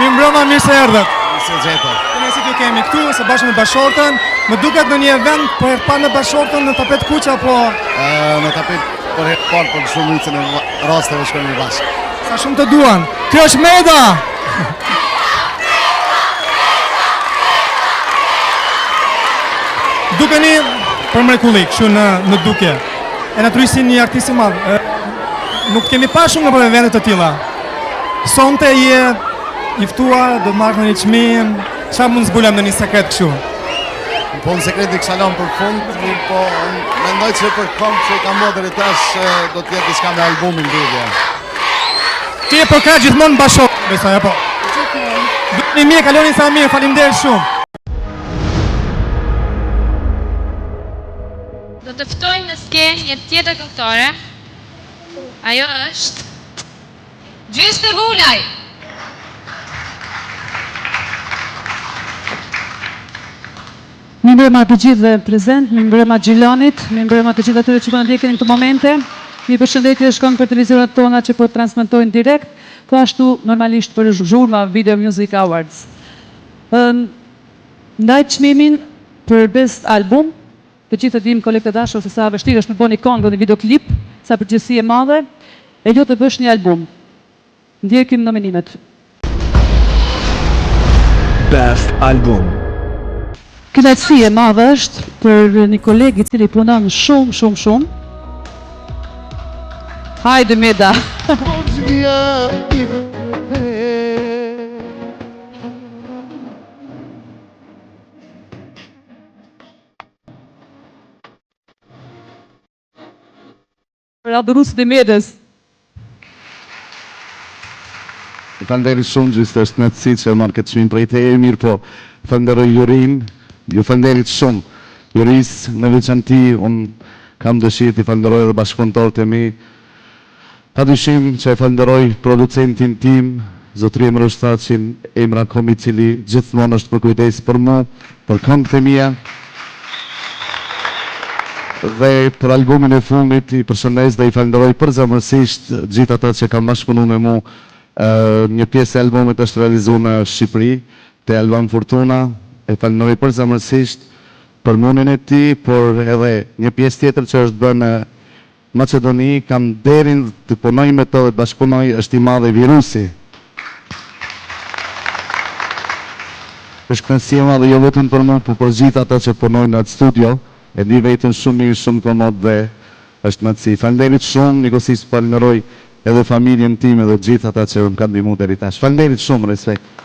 Mirëmbrëma, mirë se erdhët. Se gjeta. Ne si t'ju kemi këtu, së bashkë me Bashortën. Më duket në një event për herë parë me Bashortën në tapet kuq apo Në tapet për herë parë për shumicën e rasteve shkojmë bashkë. sa shumë të duan. Kjo është Meda. Dukeni për mrekulli, kështu në dukje. E natyrisht një artist i madh. Nuk kemi pa shumë në evente të tilla. Sonte je i ftuar, do të marrë në një çmim. Çfarë mund zbulojmë në një sekret kështu? Po në sekret i ksalon për fund, po mendoj që për këngë që i kam bërë deri tash do të jetë diçka me albumin lidhje. Ti e përka gjithmonë Bashortë, besoj apo? Dukeni mirë, kaloni sa mirë, faleminderit shumë. Do të ftoj në skenë një tjetër këngëtare. Ajo është Gjysmë Vulaj. Mirëmbrëma të gjithë dhe prezent, mirëmbrëma Gjilonit, mirëmbrëma të gjithë atyre që po na ndjekin në këtë momente. Mi përshëndetje shkon për televizionet tona që po transmetojnë direkt, po ashtu normalisht për zhurma Video Music Awards. Ndaj çmimin për Best Album, të gjithë e dim kolekte dashur se sa vështirë është të bëni këngë dhe një videoklip, sa përgjegjësi e madhe, e jo të bësh një album. Ndjekim nominimet. Best Album. Kënaqësi e madhe është për një koleg i cili punon shumë. Hajde Meda. Për adhuruesit e Medës. Falenderit shumë, gjithë është nëtësi që marrë këtë çmim prej teje, mirë po falenderoj jurin, ju falenderit shumë. Juris në veçanti, unë kam dëshirë t'i falenderoj dhe bashkëpunëtorët e mi. Pa dyshim që e falenderoj producentin tim, zotëri Emre Ushtaqin, Emra Komi, cili gjithmonë është për kujdes për mu, për këngët e mia. Dhe për albumin e fundit i përshëndes dhe i falenderoj përzemërsisht gjithë ata që kanë bashkëpunuar me mu. Një pjesë e albumit është realizuar në Shqipëri, te Alban Fortuna, e falenderoj përzemërsisht për munin e tij, por edhe një pjesë tjetër që është bërë në Maqedoni, kam derin të punoj me to dhe të bashkëpunoj, është i madhe Virusi. Është kënaqësi e madhe jo vetëm për mua, por për gjithë ata që punojnë në atë studio, e di veten shumë mirë, shumë komod dhe është kënaqësi. Faleminderit shumë, nikosisht falenderoj edhe familjen time dhe gjithë ata që më kanë ndihmuar deri tash. Faleminderit shumë, respekt.